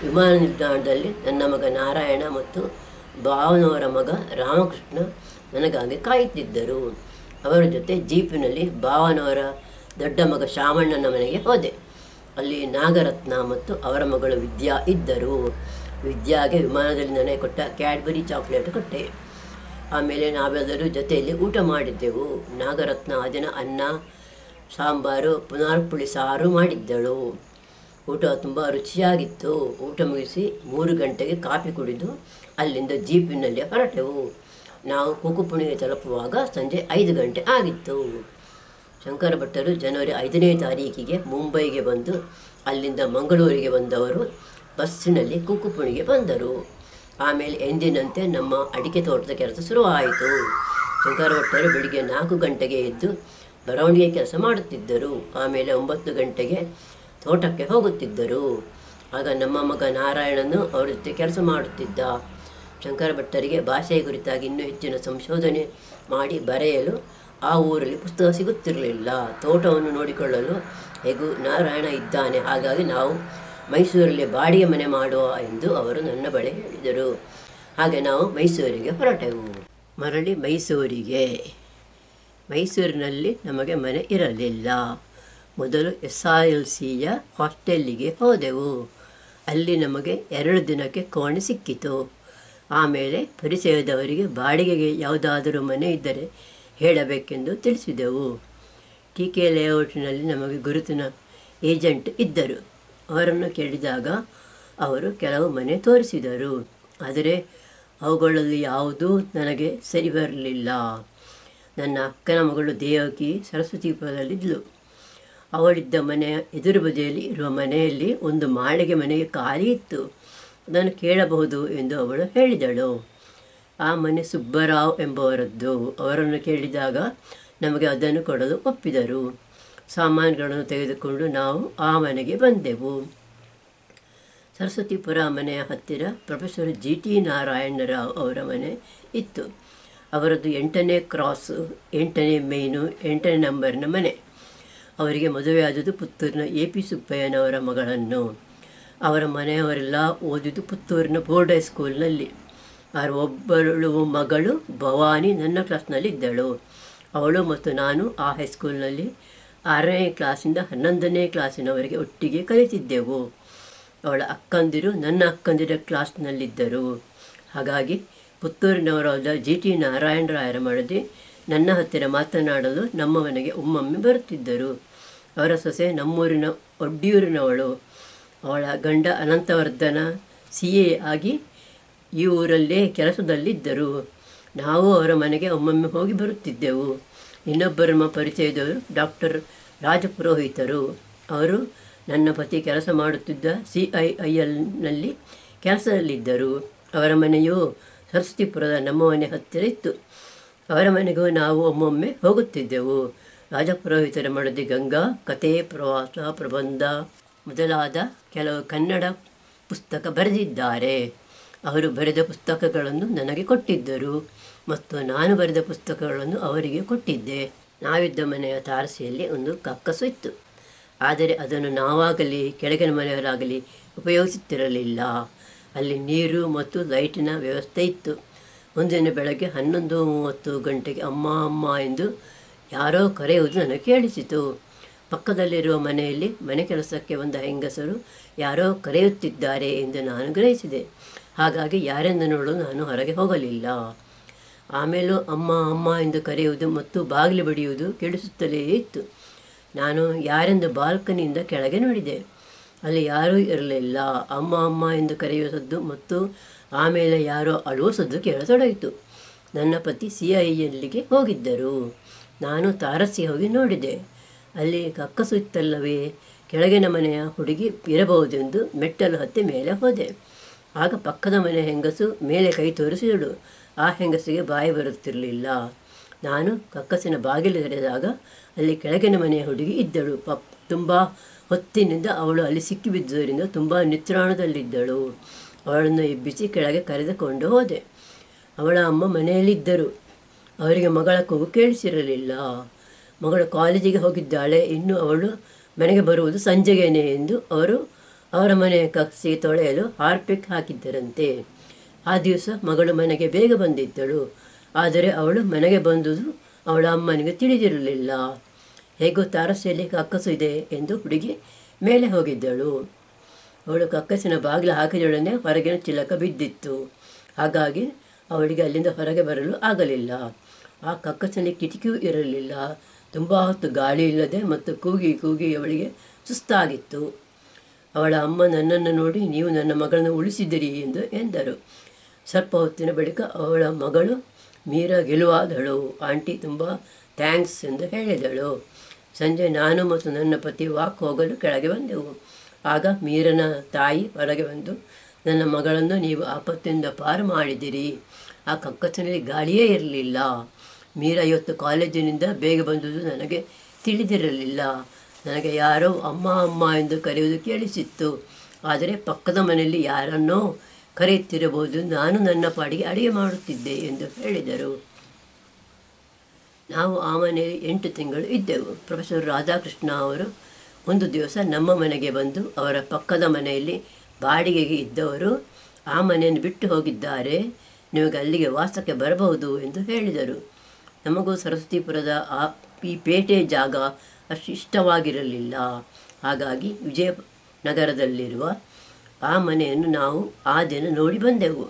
ವಿಮಾನ ನಿಲ್ದಾಣದಲ್ಲಿ ನನ್ನ ಮಗ ನಾರಾಯಣ ಮತ್ತು ಭಾವನವರ ಮಗ ರಾಮಕೃಷ್ಣ ನನಗಾಗಿ ಕಾಯುತ್ತಿದ್ದರು. ಅವರ ಜೊತೆ ಜೀಪಿನಲ್ಲಿ ಭಾವನವರ ದೊಡ್ಡ ಮಗ ಶಾಮಣ್ಣನ ಮನೆಗೆ ಹೋದೆ. ಅಲ್ಲಿ ನಾಗರತ್ನ ಮತ್ತು ಅವರ ಮಗಳು ವಿದ್ಯಾ ಇದ್ದರು. ವಿದ್ಯಾಗೆ ವಿಮಾನದಲ್ಲಿ ನನಗೆ ಕೊಟ್ಟ ಕ್ಯಾಡ್ಬರಿ ಚಾಕ್ಲೇಟ್ ಕೊಟ್ಟೆ. ಆಮೇಲೆ ನಾವೆಲ್ಲರೂ ಜೊತೆಯಲ್ಲಿ ಊಟ ಮಾಡಿದ್ದೆವು. ನಾಗರತ್ನ ಆ ದಿನ ಅನ್ನ ಸಾಂಬಾರು ಪುನರ್ಪುಳಿ ಸಾರು ಮಾಡಿದ್ದಳು. ಊಟ ತುಂಬ ರುಚಿಯಾಗಿತ್ತು. ಊಟ ಮುಗಿಸಿ 3 ಗಂಟೆಗೆ ಕಾಫಿ ಕುಡಿದು ಅಲ್ಲಿಂದ ಜೀಪಿನಲ್ಲಿ ಹೊರಟೆವು. ನಾವು ಕುಕುಪುಣಿಗೆ ತಲುಪುವಾಗ ಸಂಜೆ 5 ಗಂಟೆ ಆಗಿತ್ತು. ಶಂಕರ ಭಟ್ಟರು ಜನವರಿ 5ನೇ ತಾರೀಕಿಗೆ ಮುಂಬೈಗೆ ಬಂದು ಅಲ್ಲಿಂದ ಮಂಗಳೂರಿಗೆ ಬಂದವರು ಬಸ್ಸಿನಲ್ಲಿ ಕುಕುಪುಣಿಗೆ ಬಂದರು. ಆಮೇಲೆ ಎಂದಿನಂತೆ ನಮ್ಮ ಅಡಿಕೆ ತೋಟದ ಕೆಲಸ ಶುರುವಾಯಿತು. ಶಂಕರ ಭಟ್ಟರು ಬೆಳಿಗ್ಗೆ 4 ಗಂಟೆಗೆ ಎದ್ದು ಬರವಣಿಗೆ ಕೆಲಸ ಮಾಡುತ್ತಿದ್ದರು. ಆಮೇಲೆ 9 ಗಂಟೆಗೆ ತೋಟಕ್ಕೆ ಹೋಗುತ್ತಿದ್ದರು. ಆಗ ನಮ್ಮ ಮಗ ನಾರಾಯಣನು ಅವರ ಜೊತೆ ಕೆಲಸ ಮಾಡುತ್ತಿದ್ದ. ಶಂಕರ ಭಟ್ಟರಿಗೆ ಭಾಷೆಯ ಕುರಿತಾಗಿ ಇನ್ನೂ ಹೆಚ್ಚಿನ ಸಂಶೋಧನೆ ಮಾಡಿ ಬರೆಯಲು ಆ ಊರಲ್ಲಿ ಪುಸ್ತಕ ಸಿಗುತ್ತಿರಲಿಲ್ಲ. ತೋಟವನ್ನು ನೋಡಿಕೊಳ್ಳಲು ಹೇಗೂ ನಾರಾಯಣ ಇದ್ದಾನೆ, ಹಾಗಾಗಿ ನಾವು ಮೈಸೂರಲ್ಲಿ ಬಾಡಿಗೆ ಮನೆ ಮಾಡುವ ಎಂದು ಅವರು ನನ್ನ ಬಳಿ ಹೇಳಿದರು. ಹಾಗೆ ನಾವು ಮೈಸೂರಿಗೆ ಹೊರಟೆವು. ಮರಳಿ ಮೈಸೂರಿನಲ್ಲಿ ನಮಗೆ ಮನೆ ಇರಲಿಲ್ಲ. ಮೊದಲು SRLCಯ ಹಾಸ್ಟೆಲ್ಲಿಗೆ ಹೋದೆವು. ಅಲ್ಲಿ ನಮಗೆ 2 ದಿನಕ್ಕೆ ಕೋಣೆ ಸಿಕ್ಕಿತು. ಆಮೇಲೆ ಪರಿಚಯದವರಿಗೆ ಬಾಡಿಗೆಗೆ ಯಾವುದಾದರೂ ಮನೆ ಇದ್ದರೆ ಹೇಳಬೇಕೆಂದು ತಿಳಿಸಿದೆವು. TK ಲೇಔಟ್ನಲ್ಲಿ ನಮಗೆ ಗುರುತಿನ ಏಜೆಂಟ್ ಇದ್ದರು. ಅವರನ್ನು ಕೇಳಿದಾಗ ಅವರು ಕೆಲವು ಮನೆ ತೋರಿಸಿದರು. ಆದರೆ ಅವುಗಳಲ್ಲಿ ಯಾವುದೂ ನನಗೆ ಸರಿ ಬರಲಿಲ್ಲ. ನನ್ನ ಅಕ್ಕನ ಮಗಳು ದೇವಕಿ ಸರಸ್ವತಿಪುರದಲ್ಲಿದ್ದಳು. ಅವಳಿದ್ದ ಮನೆಯ ಎದುರು ಬದಿಯಲ್ಲಿ ಇರುವ ಮನೆಯಲ್ಲಿ ಒಂದು ಮಾಳಿಗೆ ಮನೆಗೆ ಖಾಲಿ ಇತ್ತು. ಅದನ್ನು ಕೇಳಬಹುದು ಎಂದು ಅವಳು ಹೇಳಿದಳು. ಆ ಮನೆ ಸುಬ್ಬರಾವ್ ಎಂಬುವರದ್ದು. ಅವರನ್ನು ಕೇಳಿದಾಗ ನಮಗೆ ಅದನ್ನು ಕೊಡಲು ಒಪ್ಪಿದರು. ಸಾಮಾನುಗಳನ್ನು ತೆಗೆದುಕೊಂಡು ನಾವು ಆ ಮನೆಗೆ ಬಂದೆವು. ಸರಸ್ವತಿಪುರ ಮನೆಯ ಹತ್ತಿರ ಪ್ರೊಫೆಸರ್ GT ನಾರಾಯಣರಾವ್ ಅವರ ಮನೆ ಇತ್ತು. ಅವರದ್ದು 8ನೇ ಕ್ರಾಸು, 8ನೇ ಮೈನು, 8ನೇ ನಂಬರ್ನ ಮನೆ. ಅವರಿಗೆ ಮದುವೆಯಾದುದು ಪುತ್ತೂರಿನ AP ಸುಬ್ಬಯ್ಯನವರ ಮಗಳನ್ನು. ಅವರ ಮನೆಯವರೆಲ್ಲ ಓದಿದ್ದು ಪುತ್ತೂರಿನ ಬೋರ್ಡ್ ಹೈಸ್ಕೂಲ್ನಲ್ಲಿ. ಅವರ ಒಬ್ಬಳು ಮಗಳು ಭವಾನಿ ನನ್ನ ಕ್ಲಾಸ್ನಲ್ಲಿದ್ದಳು. ಅವಳು ಮತ್ತು ನಾನು ಆ ಹೈಸ್ಕೂಲ್ನಲ್ಲಿ 6ನೇ ಕ್ಲಾಸಿಂದ 11ನೇ ಕ್ಲಾಸಿನವರೆಗೆ ಒಟ್ಟಿಗೆ ಕಲಿತಿದ್ದೆವು. ಅವಳ ಅಕ್ಕಂದಿರು ನನ್ನ ಅಕ್ಕಂದಿರ ಕ್ಲಾಸ್ನಲ್ಲಿದ್ದರು. ಹಾಗಾಗಿ ಪುತ್ತೂರಿನವರಾದ GT ನಾರಾಯಣರಾಯರ ಮಡದಿ ನನ್ನ ಹತ್ತಿರ ಮಾತನಾಡಲು ನಮ್ಮ ಮನೆಗೆ ಒಮ್ಮೊಮ್ಮೆ ಬರುತ್ತಿದ್ದರು. ಅವರ ಸೊಸೆ ನಮ್ಮೂರಿನ ಒಡ್ಡಿಯೂರಿನವಳು. ಅವಳ ಗಂಡ ಅನಂತವರ್ಧನ CA ಆಗಿ ಈ ಊರಲ್ಲೇ ಕೆಲಸದಲ್ಲಿದ್ದರು. ನಾವು ಅವರ ಮನೆಗೆ ಒಮ್ಮೊಮ್ಮೆ ಹೋಗಿ ಬರುತ್ತಿದ್ದೆವು. ಇನ್ನೊಬ್ಬರ ಪರಿಚಯದವರು ಡಾಕ್ಟರ್ ರಾಜಪುರೋಹಿತರು. ಅವರು ನನ್ನ ಪತಿ ಕೆಲಸ ಮಾಡುತ್ತಿದ್ದ CIILನಲ್ಲಿ ಕೆಲಸದಲ್ಲಿದ್ದರು. ಅವರ ಮನೆಯು ಸರಸ್ವತಿಪುರದ ನಮ್ಮ ಮನೆ ಹತ್ತಿರ ಇತ್ತು. ಅವರ ಮನೆಗೂ ನಾವು ಒಮ್ಮೊಮ್ಮೆ ಹೋಗುತ್ತಿದ್ದೆವು. ರಾಜಪುರೋಹಿತರ ಮಡದಿ ಗಂಗಾ ಕತೆ, ಪ್ರವಾಸ, ಪ್ರಬಂಧ ಮೊದಲಾದ ಕೆಲವು ಕನ್ನಡ ಪುಸ್ತಕ ಬರೆದಿದ್ದಾರೆ. ಅವರು ಬರೆದ ಪುಸ್ತಕಗಳನ್ನು ನನಗೆ ಕೊಟ್ಟಿದ್ದರು ಮತ್ತು ನಾನು ಬರೆದ ಪುಸ್ತಕಗಳನ್ನು ಅವರಿಗೆ ಕೊಟ್ಟಿದ್ದೆ. ನಾವಿದ್ದ ಮನೆಯ ತಾರಸಿಯಲ್ಲಿ ಒಂದು ಕಕ್ಕಸು ಇತ್ತು. ಆದರೆ ಅದನ್ನು ನಾವಾಗಲಿ ಕೆಳಗಿನ ಮನೆಯವರಾಗಲಿ ಉಪಯೋಗಿಸುತ್ತಿರಲಿಲ್ಲ. ಅಲ್ಲಿ ನೀರು ಮತ್ತು ಲೈಟಿನ ವ್ಯವಸ್ಥೆ ಇತ್ತು. ಒಂದಿನ ಬೆಳಗ್ಗೆ 11:30 ಗಂಟೆಗೆ ಅಮ್ಮ ಅಮ್ಮ ಎಂದು ಯಾರೋ ಕರೆಯುವುದು ನನಗೆ ಕೇಳಿಸಿತು. ಪಕ್ಕದಲ್ಲಿರುವ ಮನೆಯಲ್ಲಿ ಮನೆ ಕೆಲಸಕ್ಕೆ ಬಂದ ಹೆಂಗಸರು ಯಾರೋ ಕರೆಯುತ್ತಿದ್ದಾರೆ ಎಂದು ನಾನು ಗ್ರಹಿಸಿದೆ. ಹಾಗಾಗಿ ಯಾರೆಂದು ನೋಡಲು ನಾನು ಹೊರಗೆ ಹೋಗಲಿಲ್ಲ. ಆಮೇಲೂ ಅಮ್ಮ ಅಮ್ಮ ಎಂದು ಕರೆಯುವುದು ಮತ್ತು ಬಾಗಿಲು ಬಡಿಯುವುದು ಕೇಳಿಸುತ್ತಲೇ ಇತ್ತು. ನಾನು ಯಾರೆಂದು ಬಾಲ್ಕನಿಯಿಂದ ಕೆಳಗೆ ನೋಡಿದೆ. ಅಲ್ಲಿ ಯಾರೂ ಇರಲಿಲ್ಲ. ಅಮ್ಮ ಅಮ್ಮ ಎಂದು ಕರೆಯುವ ಸದ್ದು ಮತ್ತು ಆಮೇಲೆ ಯಾರೋ ಅಳುವ ಸದ್ದು ಕೇಳತೊಡಗಿತು. ನನ್ನ ಪತಿ CIILಗೆ ಹೋಗಿದ್ದರು. ನಾನು ತಾರಸಿ ಹೋಗಿ ನೋಡಿದೆ. ಅಲ್ಲಿ ಕಕ್ಕಸು ಇತ್ತಲ್ಲವೇ. ಕೆಳಗಿನ ಮನೆಯ ಹುಡುಗಿ ಇರಬಹುದೆಂದು ಮೆಟ್ಟಲು ಹತ್ತಿ ಮೇಲೆ ಹೋದೆ. ಆಗ ಪಕ್ಕದ ಮನೆಯ ಹೆಂಗಸು ಮೇಲೆ ಕೈ ತೋರಿಸಿದಳು. ಆ ಹೆಂಗಸಿಗೆ ಬಾಯಿ ಬರುತ್ತಿರಲಿಲ್ಲ. ನಾನು ಕಕ್ಕಸಿನ ಬಾಗಿಲು ತೆರೆದಾಗ ಅಲ್ಲಿ ಕೆಳಗಿನ ಮನೆಯ ಹುಡುಗಿ ಇದ್ದಳು. ತುಂಬ ಹೊತ್ತಿನಿಂದ ಅವಳು ಅಲ್ಲಿ ಸಿಕ್ಕಿಬಿದ್ದುದರಿಂದ ತುಂಬ ನಿತ್ರಾಣದಲ್ಲಿದ್ದಳು. ಅವಳನ್ನು ಎಬ್ಬಿಸಿ ಕೆಳಗೆ ಕರೆದುಕೊಂಡು ಹೋದೆ. ಅವಳ ಅಮ್ಮ ಮನೆಯಲ್ಲಿದ್ದರು. ಅವರಿಗೆ ಮಗಳ ಕೂಗು ಕೇಳಿಸಿರಲಿಲ್ಲ. ಮಗಳು ಕಾಲೇಜಿಗೆ ಹೋಗಿದ್ದಾಳೆ, ಇನ್ನು ಅವಳು ಮನೆಗೆ ಬರುವುದು ಸಂಜೆಗೇನೆ ಎಂದು ಅವರು ಅವರ ಮನೆ ಕಸಿ ತೊಳೆಯಲು ಹಾರ್ಪಿಕ್ ಹಾಕಿದ್ದರಂತೆ. ಆ ದಿವಸ ಮಗಳು ಮನೆಗೆ ಬೇಗ ಬಂದಿದ್ದಳು. ಆದರೆ ಅವಳು ಮನೆಗೆ ಬಂದುದು ಅವಳ ಅಮ್ಮನಿಗೆ ತಿಳಿದಿರಲಿಲ್ಲ. ಹೇಗೋ ತಾರಸಿಯಲ್ಲಿ ಕಕ್ಕಸು ಇದೆ ಎಂದು ಹುಡುಗಿ ಮೇಲೆ ಹೋಗಿದ್ದಳು. ಅವಳು ಕಕ್ಕಸಿನ ಬಾಗಿಲು ಹಾಕಿದೊಡನೆ ಹೊರಗಿನ ಚಿಲಕ ಬಿದ್ದಿತ್ತು. ಹಾಗಾಗಿ ಅವಳಿಗೆ ಅಲ್ಲಿಂದ ಹೊರಗೆ ಬರಲು ಆಗಲಿಲ್ಲ. ಆ ಕಕ್ಕಸಿನಲ್ಲಿ ಕಿಟಕಿಯೂ ಇರಲಿಲ್ಲ. ತುಂಬ ಹೊತ್ತು ಗಾಳಿ ಇಲ್ಲದೆ ಮತ್ತು ಕೂಗಿ ಕೂಗಿ ಅವಳಿಗೆ ಸುಸ್ತಾಗಿತ್ತು. ಅವಳ ಅಮ್ಮ ನನ್ನನ್ನು ನೋಡಿ, ನೀವು ನನ್ನ ಮಗಳನ್ನು ಉಳಿಸಿದಿರಿ ಎಂದರು. ಸ್ವಲ್ಪ ಹೊತ್ತಿನ ಬಳಿಕ ಅವಳ ಮಗಳು ಮೀರಾ ಗೆಲುವಾದಳು. ಆಂಟಿ ತುಂಬ ಥ್ಯಾಂಕ್ಸ್ ಎಂದು ಹೇಳಿದಳು. ಸಂಜೆ ನಾನು ಮತ್ತು ನನ್ನ ಪತಿ ವಾಕ್ ಹೋಗಲು ಕೆಳಗೆ ಬಂದೆವು. ಆಗ ಮೀರನ ತಾಯಿ ಹೊರಗೆ ಬಂದು, ನನ್ನ ಮಗಳನ್ನು ನೀವು ಆಪತ್ತಿನಿಂದ ಪಾರು ಮಾಡಿದಿರಿ. ಆ ಕಕ್ಕಸಿನಲ್ಲಿ ಗಾಳಿಯೇ ಇರಲಿಲ್ಲ. ಮೀರಾ ಇವತ್ತು ಕಾಲೇಜಿನಿಂದ ಬೇಗ ಬಂದುದು ನನಗೆ ತಿಳಿದಿರಲಿಲ್ಲ. ನನಗೆ ಯಾರೋ ಅಮ್ಮ ಅಮ್ಮ ಎಂದು ಕರೆಯುವುದು ಕೇಳಿಸಿತ್ತು. ಆದರೆ ಪಕ್ಕದ ಮನೆಯಲ್ಲಿ ಯಾರನ್ನೋ ಕರೆಯುತ್ತಿರಬಹುದು. ನಾನು ನನ್ನ ಪಾಡಿಗೆ ಅಡುಗೆ ಮಾಡುತ್ತಿದ್ದೆ ಎಂದು ಹೇಳಿದರು. ನಾವು ಆ ಮನೆಯಲ್ಲಿ 8 ತಿಂಗಳು ಇದ್ದೆವು. ಪ್ರೊಫೆಸರ್ ರಾಧಾಕೃಷ್ಣ ಅವರು ಒಂದು ದಿವಸ ನಮ್ಮ ಮನೆಗೆ ಬಂದು, ಅವರ ಪಕ್ಕದ ಮನೆಯಲ್ಲಿ ಬಾಡಿಗೆಗೆ ಇದ್ದವರು ಆ ಮನೆಯನ್ನು ಬಿಟ್ಟು ಹೋಗಿದ್ದಾರೆ, ನಿಮಗೆ ಅಲ್ಲಿಗೆ ವಾಸಕ್ಕೆ ಬರಬಹುದು ಎಂದು ಹೇಳಿದರು. ನಮಗೂ ಸರಸ್ವತಿಪುರದ ಈ ಪೇಟೆ ಜಾಗ ಅಷ್ಟು ಇಷ್ಟವಾಗಿರಲಿಲ್ಲ. ಹಾಗಾಗಿ ವಿಜಯನಗರದಲ್ಲಿರುವ ಆ ಮನೆಯನ್ನು ನಾವು ಆ ದಿನ ನೋಡಿ ಬಂದೆವು.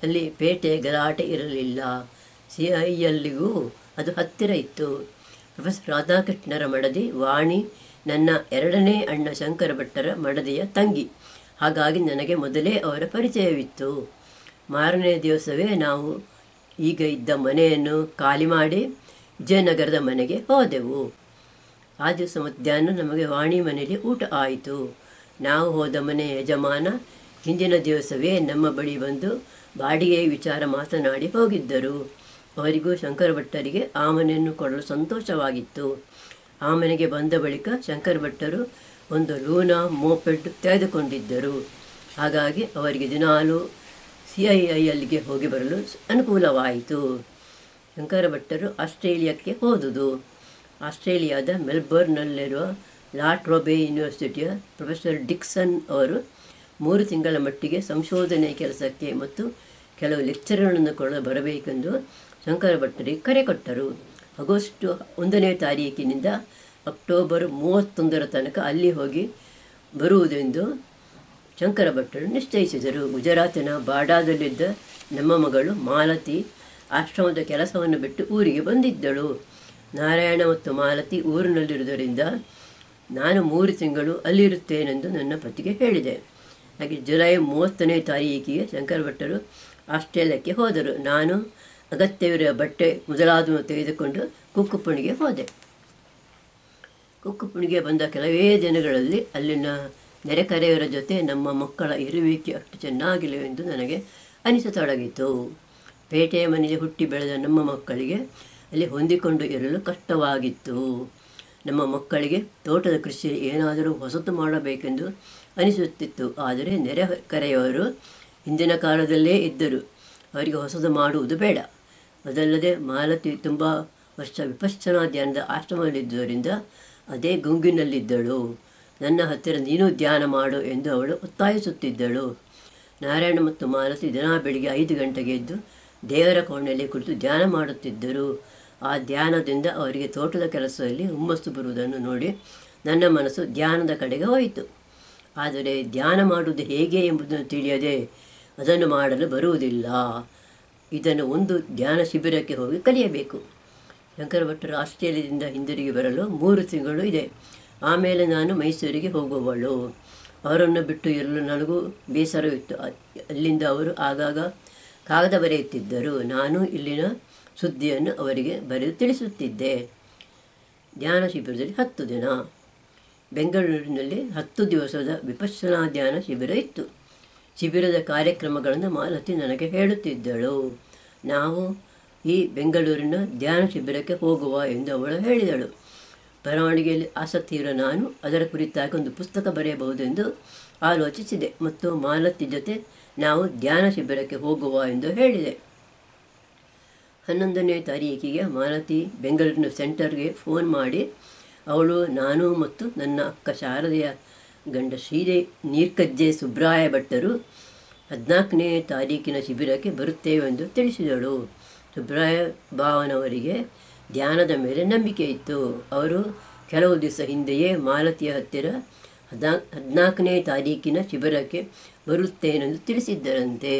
ಅಲ್ಲಿ ಪೇಟೆ ಗಲಾಟೆ ಇರಲಿಲ್ಲ. CIಯಲ್ಲಿಗೂ ಅದು ಹತ್ತಿರ ಇತ್ತು. ಪ್ರೊಫೆಸರ್ ರಾಧಾಕೃಷ್ಣರ ಮಡದಿ ವಾಣಿ ನನ್ನ 2ನೇ ಅಣ್ಣ ಶಂಕರ ಭಟ್ಟರ ಮಡದಿಯ ತಂಗಿ. ಹಾಗಾಗಿ ನನಗೆ ಮೊದಲೇ ಅವರ ಪರಿಚಯವಿತ್ತು. ಮಾರನೇ ದಿವಸವೇ ನಾವು ಈಗ ಇದ್ದ ಮನೆಯನ್ನು ಖಾಲಿ ಮಾಡಿ ವಿಜಯನಗರದ ಮನೆಗೆ ಹೋದೆವು. ಆ ದಿವಸ ಮಧ್ಯಾಹ್ನ ನಮಗೆ ವಾಣಿ ಮನೆಯಲ್ಲಿ ಊಟ ಆಯಿತು. ನಾವು ಹೋದ ಮನೆಯ ಯಜಮಾನ ಹಿಂದಿನ ದಿವಸವೇ ನಮ್ಮ ಬಳಿ ಬಂದು ಬಾಡಿಗೆ ವಿಚಾರ ಮಾತನಾಡಿ ಹೋಗಿದ್ದರು. ಅವರಿಗೂ ಶಂಕರ ಭಟ್ಟರಿಗೆ ಆ ಮನೆಯನ್ನು ಕೊಡಲು ಸಂತೋಷವಾಗಿತ್ತು. ಆ ಮನೆಗೆ ಬಂದ ಬಳಿಕ ಶಂಕರ ಭಟ್ಟರು ಒಂದು ಲೂನಾ ಮೋಪೆಡ್ ತೆಗೆದುಕೊಂಡಿದ್ದರು. ಹಾಗಾಗಿ ಅವರಿಗೆ ದಿನಾಲೂ CIಯಲ್ಲಿಗೆ ಹೋಗಿ ಬರಲು ಅನುಕೂಲವಾಯಿತು. ಶಂಕರ ಭಟ್ಟರು ಆಸ್ಟ್ರೇಲಿಯಾಕ್ಕೆ ಹೋದುದು. ಆಸ್ಟ್ರೇಲಿಯಾದ ಮೆಲ್ಬೋರ್ನ್ನಲ್ಲಿರುವ ಲಾ ಟ್ರೋಬೆ ಯೂನಿವರ್ಸಿಟಿಯ ಪ್ರೊಫೆಸರ್ ಡಿಕ್ಸನ್ ಅವರು 3 ತಿಂಗಳ ಮಟ್ಟಿಗೆ ಸಂಶೋಧನೆ ಕೆಲಸಕ್ಕೆ ಮತ್ತು ಕೆಲವು ಲೆಕ್ಚರ್ಗಳನ್ನು ಕೊಡಲು ಬರಬೇಕೆಂದು ಶಂಕರ ಭಟ್ಟರಿಗೆ ಕರೆ ಕೊಟ್ಟರು. ಆಗಸ್ಟ್ 1ನೇ ತಾರೀಕಿನಿಂದ ಅಕ್ಟೋಬರ್ 31ರ ತನಕ ಅಲ್ಲಿ ಹೋಗಿ ಬರುವುದೆಂದು ಶಂಕರ ಭಟ್ಟರು ನಿಶ್ಚಯಿಸಿದರು. ಗುಜರಾತಿನ ಬಾಡಾದಲ್ಲಿದ್ದ ನಮ್ಮ ಮಗಳು ಮಾಲತಿ ಆಶ್ರಮದ ಕೆಲಸವನ್ನು ಬಿಟ್ಟು ಊರಿಗೆ ಬಂದಿದ್ದಳು. ನಾರಾಯಣ ಮತ್ತು ಮಾಲತಿ ಊರಿನಲ್ಲಿರುವುದರಿಂದ ನಾನು 3 ತಿಂಗಳು ಅಲ್ಲಿರುತ್ತೇನೆಂದು ನನ್ನ ಪತಿಗೆ ಹೇಳಿದೆ. ಹಾಗೆ ಜುಲೈ 30ನೇ ತಾರೀಕಿಗೆ ಶಂಕರ ಭಟ್ಟರು ಆಸ್ಟ್ರೇಲಿಯಾಕ್ಕೆ ಹೋದರು. ನಾನು ಅಗತ್ಯವಿರುವ ಬಟ್ಟೆ ಮೊದಲಾದವನ್ನು ತೆಗೆದುಕೊಂಡು ಕುಕ್ಕುಪುಣಿಗೆ ಹೋದೆ. ಕುಕ್ಕುಪುಣಿಗೆ ಬಂದ ಕೆಲವೇ ದಿನಗಳಲ್ಲಿ ಅಲ್ಲಿನ ನೆರೆಕರೆಯವರ ಜೊತೆ ನಮ್ಮ ಮಕ್ಕಳ ಇರುವಿಕೆ ಅಷ್ಟು ಚೆನ್ನಾಗಿಲ್ಲವೆಂದು ನನಗೆ ಅನಿಸತೊಡಗಿತು. ಪೇಟೆಯ ಮನೆಯಲ್ಲಿ ಹುಟ್ಟಿ ಬೆಳೆದ ನಮ್ಮ ಮಕ್ಕಳಿಗೆ ಅಲ್ಲಿ ಹೊಂದಿಕೊಂಡು ಇರಲು ಕಷ್ಟವಾಗಿತ್ತು. ನಮ್ಮ ಮಕ್ಕಳಿಗೆ ತೋಟದ ಕೃಷಿಯಲ್ಲಿ ಏನಾದರೂ ಹೊಸತು ಮಾಡಬೇಕೆಂದು ಅನಿಸುತ್ತಿತ್ತು. ಆದರೆ ನೆರೆಕರೆಯವರು ಹಿಂದಿನ ಕಾಲದಲ್ಲೇ ಇದ್ದರು. ಅವರಿಗೆ ಹೊಸದು ಮಾಡುವುದು ಬೇಡ. ಅದಲ್ಲದೆ ಮಾಲತಿ ತುಂಬ ವರ್ಷ ವಿಪಶ್ಚನಾ ಧ್ಯಾನದ ಆಶ್ರಮದಲ್ಲಿದ್ದುದರಿಂದ ಅದೇ ಗುಂಗಿನಲ್ಲಿದ್ದಳು. ನನ್ನ ಹತ್ತಿರ ನೀನು ಧ್ಯಾನ ಮಾಡು ಎಂದು ಅವಳು ಒತ್ತಾಯಿಸುತ್ತಿದ್ದಳು. ನಾರಾಯಣ ಮತ್ತು ಮಾಲತಿ ದಿನ ಬೆಳಿಗ್ಗೆ 5 ಗಂಟೆಗೆ ಎದ್ದು ದೇವರ ಕೋಣೆಯಲ್ಲಿ ಕುಳಿತು ಧ್ಯಾನ ಮಾಡುತ್ತಿದ್ದರು. ಆ ಧ್ಯಾನದಿಂದ ಅವರಿಗೆ ತೋಟದ ಕೆಲಸದಲ್ಲಿ ಹುಮ್ಮಸ್ಸು ಬರುವುದನ್ನು ನೋಡಿ ನನ್ನ ಮನಸ್ಸು ಧ್ಯಾನದ ಕಡೆಗೆ ಹೋಯಿತು. ಆದರೆ ಧ್ಯಾನ ಮಾಡುವುದು ಹೇಗೆ ಎಂಬುದನ್ನು ತಿಳಿಯದೆ ಅದನ್ನು ಮಾಡಲು ಬರುವುದಿಲ್ಲ. ಇದನ್ನು ಒಂದು ಧ್ಯಾನ ಶಿಬಿರಕ್ಕೆ ಹೋಗಿ ಕಲಿಯಬೇಕು. ಶಂಕರ ಭಟ್ಟರು ಆಸ್ಟ್ರೇಲಿಯಾದಿಂದ ಹಿಂದಿರುಗಿ ಬರಲು 3 ತಿಂಗಳು ಇದೆ. ಆಮೇಲೆ ನಾನು ಮೈಸೂರಿಗೆ ಹೋಗುವವಳು. ಅವರನ್ನು ಬಿಟ್ಟು ಇರಲು ನನಗೂ ಬೇಸರವಿತ್ತು. ಅಲ್ಲಿಂದ ಅವರು ಆಗಾಗ ಕಾಗದ ಬರೆಯುತ್ತಿದ್ದರು. ನಾನು ಇಲ್ಲಿನ ಸುದ್ದಿಯನ್ನು ಅವರಿಗೆ ಬರೆದು ತಿಳಿಸುತ್ತಿದ್ದೆ. ಧ್ಯಾನ ಶಿಬಿರದಲ್ಲಿ 10 ದಿನ. ಬೆಂಗಳೂರಿನಲ್ಲಿ 10 ದಿವಸದ ವಿಪಶ್ಚನಾ ಧ್ಯಾನ ಶಿಬಿರ ಇತ್ತು. ಶಿಬಿರದ ಕಾರ್ಯಕ್ರಮಗಳನ್ನು ಮಾಲತಿ ನನಗೆ ಹೇಳುತ್ತಿದ್ದಳು. ನಾವು ಈ ಬೆಂಗಳೂರಿನ ಧ್ಯಾನ ಶಿಬಿರಕ್ಕೆ ಹೋಗುವ ಎಂದು ಅವಳು ಹೇಳಿದಳು. ಬರವಣಿಗೆಯಲ್ಲಿ ಆಸಕ್ತಿ ಇರೋ ನಾನು ಅದರ ಕುರಿತಾಗಿ ಒಂದು ಪುಸ್ತಕ ಬರೆಯಬಹುದೆಂದು ಆಲೋಚಿಸಿದೆ ಮತ್ತು ಮಾಲತಿ ಜೊತೆ ನಾವು ಧ್ಯಾನ ಶಿಬಿರಕ್ಕೆ ಹೋಗುವ ಎಂದು ಹೇಳಿದೆ. 11ನೇ ತಾರೀಕಿಗೆ ಮಾಲತಿ ಬೆಂಗಳೂರಿನ ಸೆಂಟರ್ಗೆ ಫೋನ್ ಮಾಡಿ ಅವಳು, ನಾನು ಮತ್ತು ನನ್ನ ಅಕ್ಕ ಶಾರದೆಯ ಗಂಡ ಶ್ರೀದೇ ನೀರ್ಕಜ್ಜೆ ಸುಬ್ರಾಯ ಭಟ್ಟರು 14ನೇ ತಾರೀಕಿನ ಶಿಬಿರಕ್ಕೆ ಬರುತ್ತೇವೆ ಎಂದು ತಿಳಿಸಿದಳು. ಸುಬ್ರಾಯ ಭಾವನವರಿಗೆ ಧ್ಯಾನದ ಮೇಲೆ ನಂಬಿಕೆ ಇತ್ತು. ಅವರು ಕೆಲವು ದಿವಸ ಹಿಂದೆಯೇ ಮಾಲತಿಯ ಹತ್ತಿರ 14ನೇ ತಾರೀಕಿನ ಶಿಬಿರಕ್ಕೆ ಬರುತ್ತೇನೆಂದು ತಿಳಿಸಿದ್ದರಂತೆ.